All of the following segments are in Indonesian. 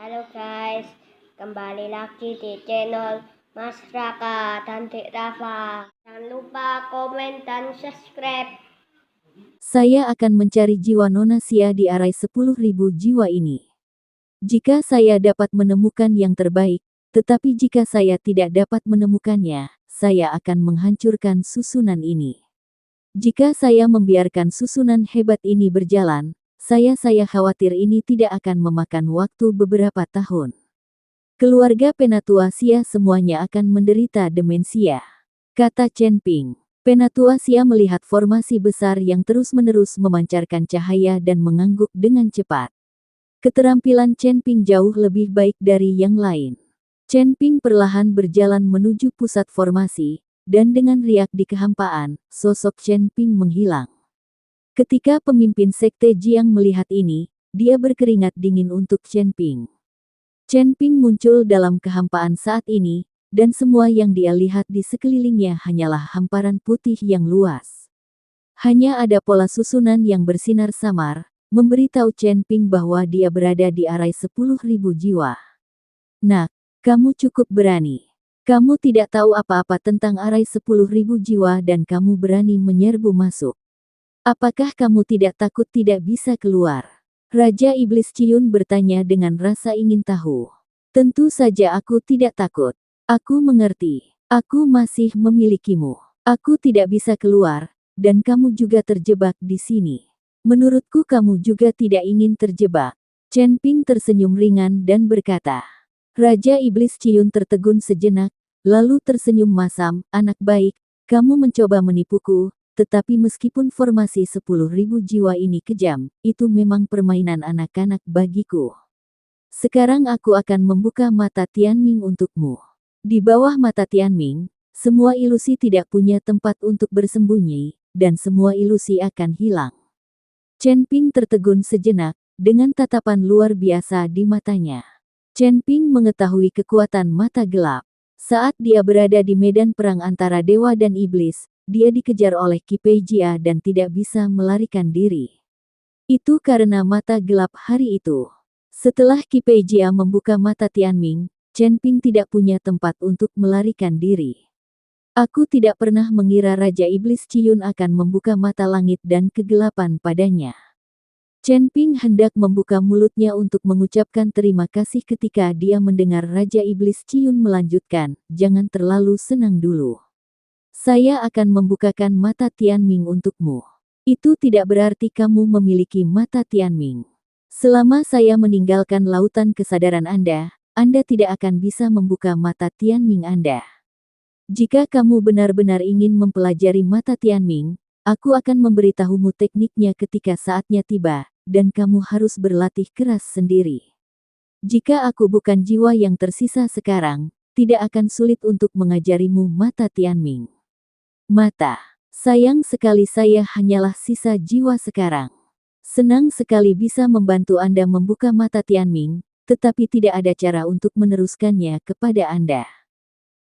Halo guys, kembali lagi di channel Mas Raka dan Dek Rafa. Jangan lupa komen dan subscribe. Saya akan mencari jiwa Nona Sia di arai 10.000 jiwa ini. Jika saya dapat menemukan yang terbaik, tetapi jika saya tidak dapat menemukannya, saya akan menghancurkan susunan ini. Jika saya membiarkan susunan hebat ini berjalan, saya khawatir ini tidak akan memakan waktu beberapa tahun. Keluarga Penatua Sia semuanya akan menderita demensia, kata Chen Ping. Penatua Sia melihat formasi besar yang terus-menerus memancarkan cahaya dan mengangguk dengan cepat. Keterampilan Chen Ping jauh lebih baik dari yang lain. Chen Ping perlahan berjalan menuju pusat formasi, dan dengan riak di kehampaan, sosok Chen Ping menghilang. Ketika pemimpin sekte Jiang melihat ini, dia berkeringat dingin untuk Chen Ping. Chen Ping muncul dalam kehampaan saat ini, dan semua yang dia lihat di sekelilingnya hanyalah hamparan putih yang luas. Hanya ada pola susunan yang bersinar samar, memberitahu Chen Ping bahwa dia berada di arai 10.000 jiwa. Nak, kamu cukup berani. Kamu tidak tahu apa-apa tentang arai 10.000 jiwa dan kamu berani menyerbu masuk. Apakah kamu tidak takut tidak bisa keluar? Raja Iblis Ciun bertanya dengan rasa ingin tahu. Tentu saja aku tidak takut. Aku mengerti. Aku masih memilikimu. Aku tidak bisa keluar, dan kamu juga terjebak di sini. Menurutku kamu juga tidak ingin terjebak. Chen Ping tersenyum ringan dan berkata. Raja Iblis Ciun tertegun sejenak, lalu tersenyum masam, anak baik, kamu mencoba menipuku, tetapi meskipun formasi 10.000 jiwa ini kejam, itu memang permainan anak-anak bagiku. Sekarang aku akan membuka mata Tianming untukmu. Di bawah mata Tianming, semua ilusi tidak punya tempat untuk bersembunyi, dan semua ilusi akan hilang. Chen Ping tertegun sejenak, dengan tatapan luar biasa di matanya. Chen Ping mengetahui kekuatan mata gelap. Saat dia berada di medan perang antara dewa dan iblis, dia dikejar oleh Qi Pei Jia dan tidak bisa melarikan diri. Itu karena mata gelap hari itu. Setelah Qi Pei Jia membuka mata Tianming, Chen Ping tidak punya tempat untuk melarikan diri. Aku tidak pernah mengira Raja Iblis Ciun akan membuka mata langit dan kegelapan padanya. Chen Ping hendak membuka mulutnya untuk mengucapkan terima kasih ketika dia mendengar Raja Iblis Ciun melanjutkan, jangan terlalu senang dulu. Saya akan membukakan mata Tianming untukmu. Itu tidak berarti kamu memiliki mata Tianming. Selama saya meninggalkan lautan kesadaran Anda tidak akan bisa membuka mata Tianming Anda. Jika kamu benar-benar ingin mempelajari mata Tianming, aku akan memberitahumu tekniknya ketika saatnya tiba, dan kamu harus berlatih keras sendiri. Jika aku bukan jiwa yang tersisa sekarang, tidak akan sulit untuk mengajarimu mata Tianming. Mata. Sayang sekali saya hanyalah sisa jiwa sekarang. Senang sekali bisa membantu Anda membuka mata Tianming, tetapi tidak ada cara untuk meneruskannya kepada Anda.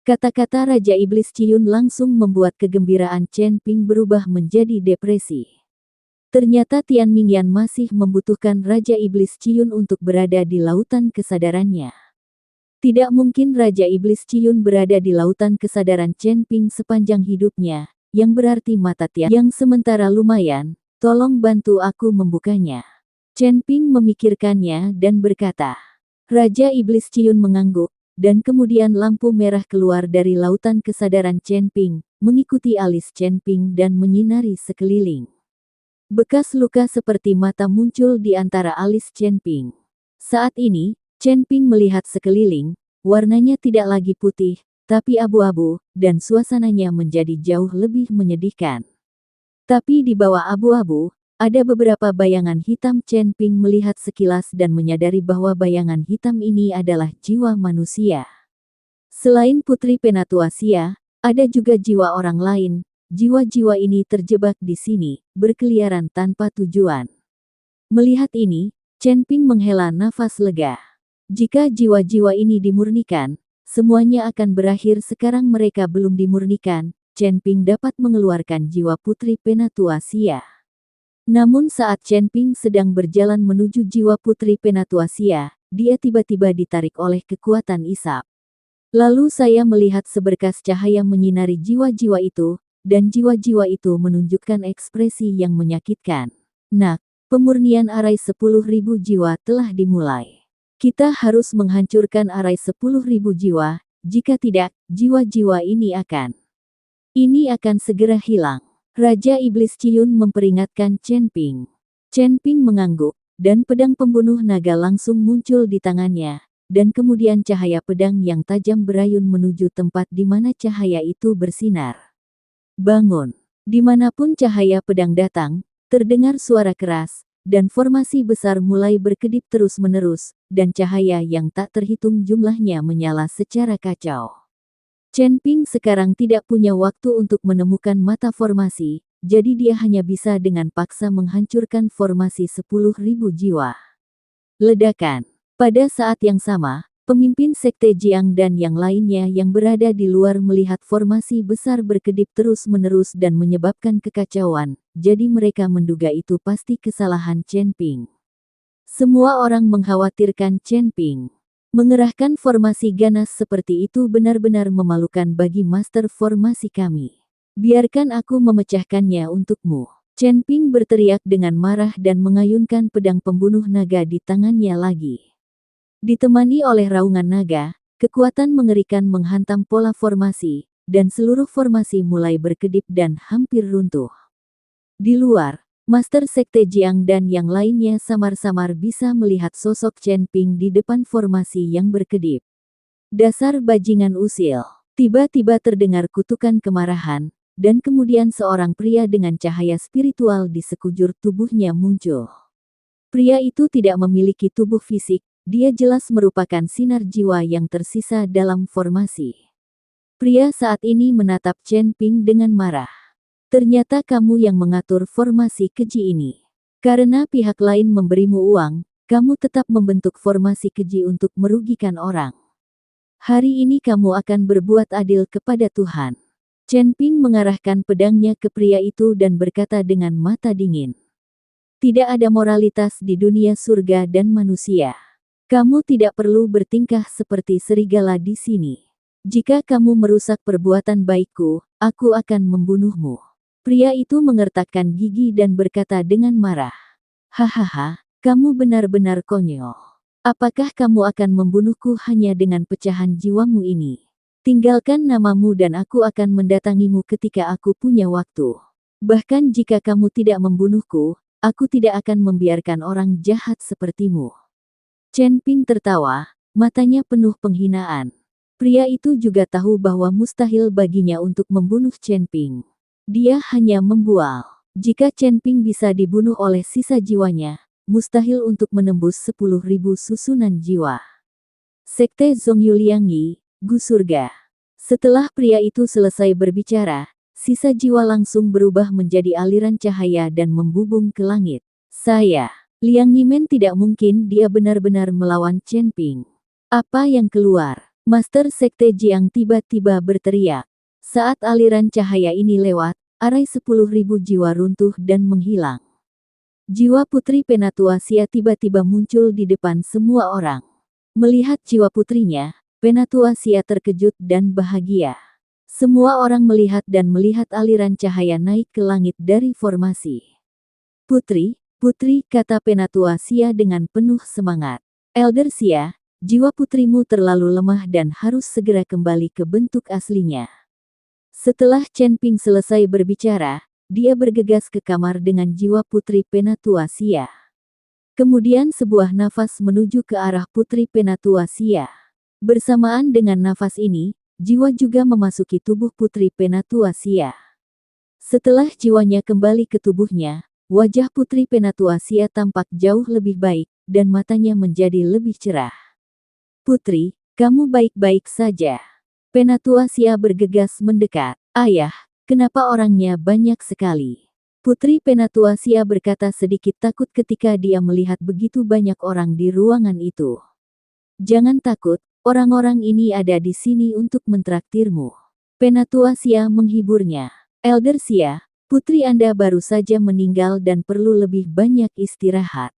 Kata-kata Raja Iblis Ciun langsung membuat kegembiraan Chen Ping berubah menjadi depresi. Ternyata Tianming Yan masih membutuhkan Raja Iblis Ciun untuk berada di lautan kesadarannya. Tidak mungkin Raja Iblis Ciun berada di lautan kesadaran Chen Ping sepanjang hidupnya, yang berarti mata Tian yang sementara lumayan, tolong bantu aku membukanya. Chen Ping memikirkannya dan berkata. Raja Iblis Ciun mengangguk, dan kemudian lampu merah keluar dari lautan kesadaran Chen Ping, mengikuti alis Chen Ping dan menyinari sekeliling. Bekas luka seperti mata muncul di antara alis Chen Ping. Saat ini, Chen Ping melihat sekeliling, warnanya tidak lagi putih, tapi abu-abu, dan suasananya menjadi jauh lebih menyedihkan. Tapi di bawah abu-abu, ada beberapa bayangan hitam. Chen Ping melihat sekilas dan menyadari bahwa bayangan hitam ini adalah jiwa manusia. Selain Putri Penatua Sia, ada juga jiwa orang lain. Jiwa-jiwa ini terjebak di sini, berkeliaran tanpa tujuan. Melihat ini, Chen Ping menghela nafas lega. Jika jiwa-jiwa ini dimurnikan, semuanya akan berakhir. Sekarang mereka belum dimurnikan, Chen Ping dapat mengeluarkan jiwa Putri Penatua Sia. Namun saat Chen Ping sedang berjalan menuju jiwa Putri Penatua Sia, dia tiba-tiba ditarik oleh kekuatan isap. Lalu saya melihat seberkas cahaya menyinari jiwa-jiwa itu, dan jiwa-jiwa itu menunjukkan ekspresi yang menyakitkan. Nak, pemurnian arai 10.000 jiwa telah dimulai. Kita harus menghancurkan arai 10.000 jiwa, jika tidak, jiwa-jiwa ini akan segera hilang. Raja Iblis Ciyun memperingatkan Chen Ping. Chen Ping mengangguk, dan pedang pembunuh naga langsung muncul di tangannya, dan kemudian cahaya pedang yang tajam berayun menuju tempat di mana cahaya itu bersinar. Bangun! Dimanapun cahaya pedang datang, terdengar suara keras, dan formasi besar mulai berkedip terus-menerus, dan cahaya yang tak terhitung jumlahnya menyala secara kacau. Chen Ping sekarang tidak punya waktu untuk menemukan mata formasi, jadi dia hanya bisa dengan paksa menghancurkan formasi 10.000 jiwa. Ledakan. Pada saat yang sama, pemimpin Sekte Jiang dan yang lainnya yang berada di luar melihat formasi besar berkedip terus-menerus dan menyebabkan kekacauan, jadi mereka menduga itu pasti kesalahan Chen Ping. Semua orang mengkhawatirkan Chen Ping. Mengerahkan formasi ganas seperti itu benar-benar memalukan bagi master formasi kami. Biarkan aku memecahkannya untukmu. Chen Ping berteriak dengan marah dan mengayunkan pedang pembunuh naga di tangannya lagi. Ditemani oleh raungan naga, kekuatan mengerikan menghantam pola formasi, dan seluruh formasi mulai berkedip dan hampir runtuh. Di luar, Master Sekte Jiang dan yang lainnya samar-samar bisa melihat sosok Chen Ping di depan formasi yang berkedip. Dasar bajingan usil. Tiba-tiba terdengar kutukan kemarahan, dan kemudian seorang pria dengan cahaya spiritual di sekujur tubuhnya muncul. Pria itu tidak memiliki tubuh fisik, dia jelas merupakan sinar jiwa yang tersisa dalam formasi. Pria saat ini menatap Chen Ping dengan marah. Ternyata kamu yang mengatur formasi keji ini. Karena pihak lain memberimu uang, kamu tetap membentuk formasi keji untuk merugikan orang. Hari ini kamu akan berbuat adil kepada Tuhan. Chen Ping mengarahkan pedangnya ke pria itu dan berkata dengan mata dingin. Tidak ada moralitas di dunia surga dan manusia. Kamu tidak perlu bertingkah seperti serigala di sini. Jika kamu merusak perbuatan baikku, aku akan membunuhmu. Pria itu mengertakkan gigi dan berkata dengan marah. Hahaha, kamu benar-benar konyol. Apakah kamu akan membunuhku hanya dengan pecahan jiwamu ini? Tinggalkan namamu dan aku akan mendatangimu ketika aku punya waktu. Bahkan jika kamu tidak membunuhku, aku tidak akan membiarkan orang jahat sepertimu. Chen Ping tertawa, matanya penuh penghinaan. Pria itu juga tahu bahwa mustahil baginya untuk membunuh Chen Ping. Dia hanya membual. Jika Chen Ping bisa dibunuh oleh sisa jiwanya, mustahil untuk menembus 10.000 susunan jiwa. Sekte Zhongyu Liangyi, Gu Surga. Setelah pria itu selesai berbicara, sisa jiwa langsung berubah menjadi aliran cahaya dan membubung ke langit. Liang Yimen tidak mungkin dia benar-benar melawan Chen Ping. Apa yang keluar? Master Sekte Jiang tiba-tiba berteriak. Saat aliran cahaya ini lewat, arai 10.000 jiwa runtuh dan menghilang. Jiwa Putri Penatua Xia tiba-tiba muncul di depan semua orang. Melihat jiwa putrinya, Penatua Xia terkejut dan bahagia. Semua orang melihat dan melihat aliran cahaya naik ke langit dari formasi. Putri, putri, kata Penatua Xia dengan penuh semangat. Elder Xia, jiwa putrimu terlalu lemah dan harus segera kembali ke bentuk aslinya. Setelah Chen Ping selesai berbicara, dia bergegas ke kamar dengan jiwa Putri Penatua Xia. Kemudian sebuah nafas menuju ke arah Putri Penatua Xia. Bersamaan dengan nafas ini, jiwa juga memasuki tubuh Putri Penatua Xia. Setelah jiwanya kembali ke tubuhnya, wajah Putri Penatua Xia tampak jauh lebih baik, dan matanya menjadi lebih cerah. Putri, kamu baik-baik saja. Penatua Xia bergegas mendekat. Ayah, kenapa orangnya banyak sekali? Putri Penatua Xia berkata sedikit takut ketika dia melihat begitu banyak orang di ruangan itu. Jangan takut, orang-orang ini ada di sini untuk mentraktirmu. Penatua Xia menghiburnya. Elder Xia, putri Anda baru saja meninggal dan perlu lebih banyak istirahat.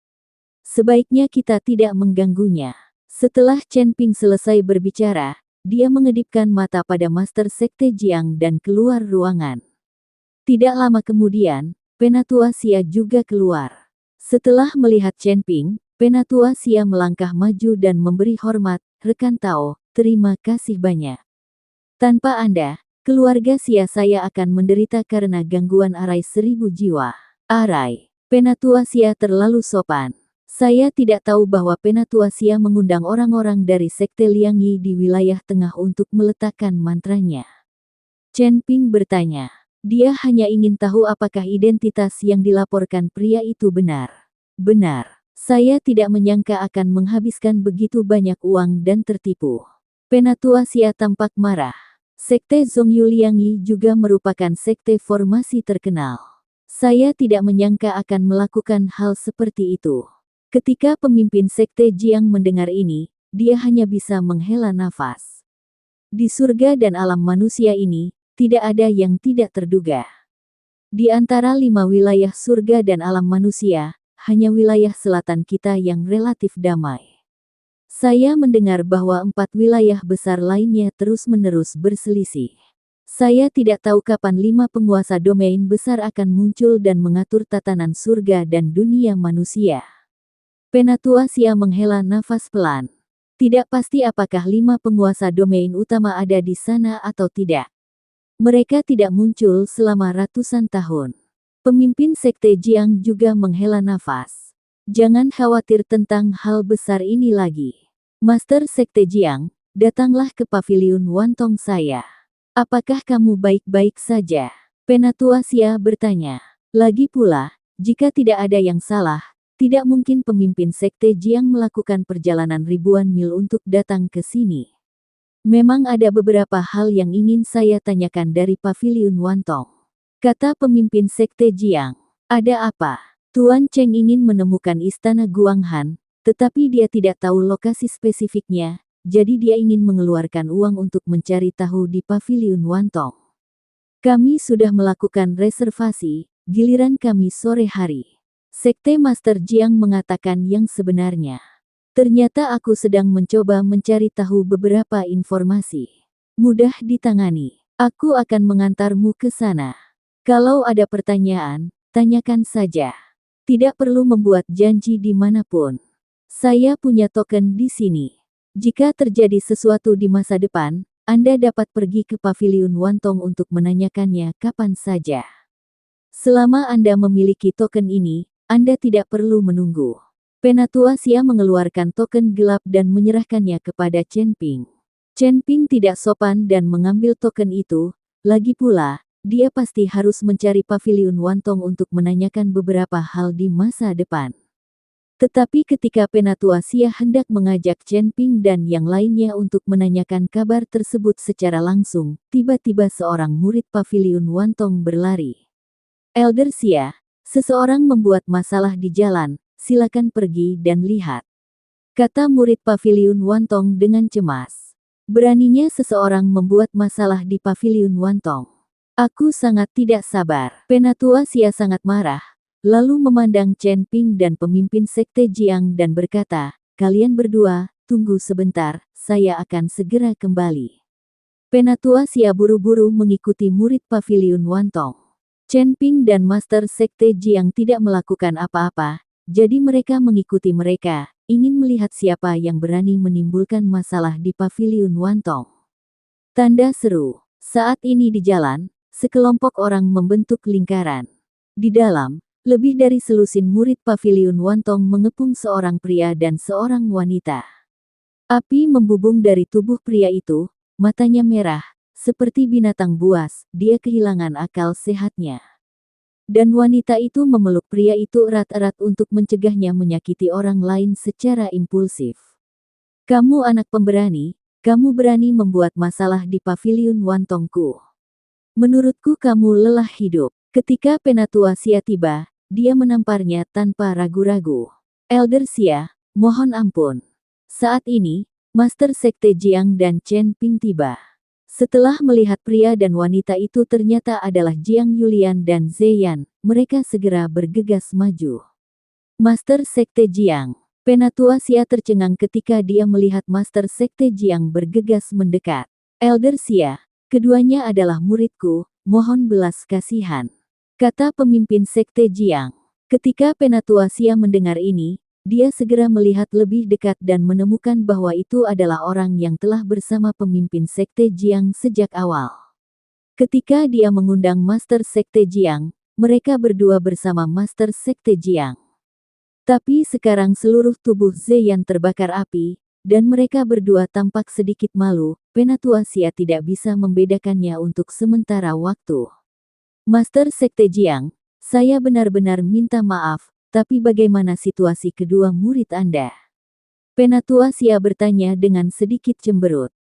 Sebaiknya kita tidak mengganggunya. Setelah Chen Ping selesai berbicara, dia mengedipkan mata pada Master Sekte Jiang dan keluar ruangan. Tidak lama kemudian, Penatua Xia juga keluar. Setelah melihat Chen Ping, Penatua Xia melangkah maju dan memberi hormat, "Rekan Tao, terima kasih banyak. Tanpa Anda, keluarga Xia saya akan menderita karena gangguan arai 1000 jiwa." Arai. Penatua Xia terlalu sopan. Saya tidak tahu bahwa Penatua Xia mengundang orang-orang dari Sekte Liang Yi di wilayah tengah untuk meletakkan mantranya. Chen Ping bertanya. Dia hanya ingin tahu apakah identitas yang dilaporkan pria itu benar. Benar. Saya tidak menyangka akan menghabiskan begitu banyak uang dan tertipu. Penatua Xia tampak marah. Sekte Zhongyu Liang Yi juga merupakan sekte formasi terkenal. Saya tidak menyangka akan melakukan hal seperti itu. Ketika pemimpin Sekte Jiang mendengar ini, dia hanya bisa menghela nafas. Di surga dan alam manusia ini, tidak ada yang tidak terduga. Di antara 5 wilayah surga dan alam manusia, hanya wilayah selatan kita yang relatif damai. Saya mendengar bahwa 4 wilayah besar lainnya terus-menerus berselisih. Saya tidak tahu kapan 5 penguasa domain besar akan muncul dan mengatur tatanan surga dan dunia manusia. Penatua Xia menghela nafas pelan. Tidak pasti apakah 5 penguasa domain utama ada di sana atau tidak. Mereka tidak muncul selama ratusan tahun. Pemimpin Sekte Jiang juga menghela nafas. Jangan khawatir tentang hal besar ini lagi. Master Sekte Jiang, datanglah ke paviliun Wantong saya. Apakah kamu baik-baik saja? Penatua Xia bertanya. Lagi pula, jika tidak ada yang salah, tidak mungkin pemimpin Sekte Jiang melakukan perjalanan ribuan mil untuk datang ke sini. Memang ada beberapa hal yang ingin saya tanyakan dari paviliun Wantong. Kata pemimpin Sekte Jiang. Ada apa? Tuan Cheng ingin menemukan istana Guanghan, tetapi dia tidak tahu lokasi spesifiknya, jadi dia ingin mengeluarkan uang untuk mencari tahu di paviliun Wantong. Kami sudah melakukan reservasi, giliran kami sore hari. Sekte Master Jiang mengatakan yang sebenarnya. Ternyata aku sedang mencoba mencari tahu beberapa informasi. Mudah ditangani. Aku akan mengantarmu ke sana. Kalau ada pertanyaan, tanyakan saja. Tidak perlu membuat janji dimanapun. Saya punya token di sini. Jika terjadi sesuatu di masa depan, Anda dapat pergi ke paviliun Wantong untuk menanyakannya kapan saja. Selama Anda memiliki token ini, Anda tidak perlu menunggu. Penatua Xia mengeluarkan token gelap dan menyerahkannya kepada Chen Ping. Chen Ping tidak sopan dan mengambil token itu, lagi pula, dia pasti harus mencari paviliun Wantong untuk menanyakan beberapa hal di masa depan. Tetapi ketika Penatua Xia hendak mengajak Chen Ping dan yang lainnya untuk menanyakan kabar tersebut secara langsung, tiba-tiba seorang murid paviliun Wantong berlari. Elder Xia, seseorang membuat masalah di jalan. Silakan pergi dan lihat. Kata murid paviliun Wantong dengan cemas. Beraninya seseorang membuat masalah di paviliun Wantong. Aku sangat tidak sabar. Penatua Xia sangat marah, lalu memandang Chen Ping dan pemimpin Sekte Jiang dan berkata, kalian berdua, tunggu sebentar, saya akan segera kembali. Penatua Xia buru-buru mengikuti murid paviliun Wantong. Chen Ping dan Master Sekte Jiang tidak melakukan apa-apa. Jadi mereka mengikuti mereka, ingin melihat siapa yang berani menimbulkan masalah di paviliun Wantong. Tanda seru. Saat ini di jalan, sekelompok orang membentuk lingkaran. Di dalam, lebih dari selusin murid paviliun Wantong mengepung seorang pria dan seorang wanita. Api membubung dari tubuh pria itu, matanya merah, seperti binatang buas, dia kehilangan akal sehatnya. Dan wanita itu memeluk pria itu erat-erat untuk mencegahnya menyakiti orang lain secara impulsif. Kamu anak pemberani, kamu berani membuat masalah di paviliun Wantongku. Menurutku kamu lelah hidup. Ketika Penatua Xia tiba, dia menamparnya tanpa ragu-ragu. Elder Xia, mohon ampun. Saat ini, Master Sekte Jiang dan Chen Ping tiba. Setelah melihat pria dan wanita itu ternyata adalah Jiang Yulian dan Zeyan, mereka segera bergegas maju. Master Sekte Jiang, Penatua Xia tercengang ketika dia melihat Master Sekte Jiang bergegas mendekat. Elder Xia, keduanya adalah muridku, mohon belas kasihan, kata pemimpin Sekte Jiang. Ketika Penatua Xia mendengar ini, dia segera melihat lebih dekat dan menemukan bahwa itu adalah orang yang telah bersama pemimpin Sekte Jiang sejak awal. Ketika dia mengundang Master Sekte Jiang, mereka berdua bersama Master Sekte Jiang. Tapi sekarang seluruh tubuh Zeyan terbakar api, dan mereka berdua tampak sedikit malu. Penatua Xia tidak bisa membedakannya untuk sementara waktu. Master Sekte Jiang, saya benar-benar minta maaf, tapi bagaimana situasi kedua murid Anda? Penatua Xia bertanya dengan sedikit cemberut.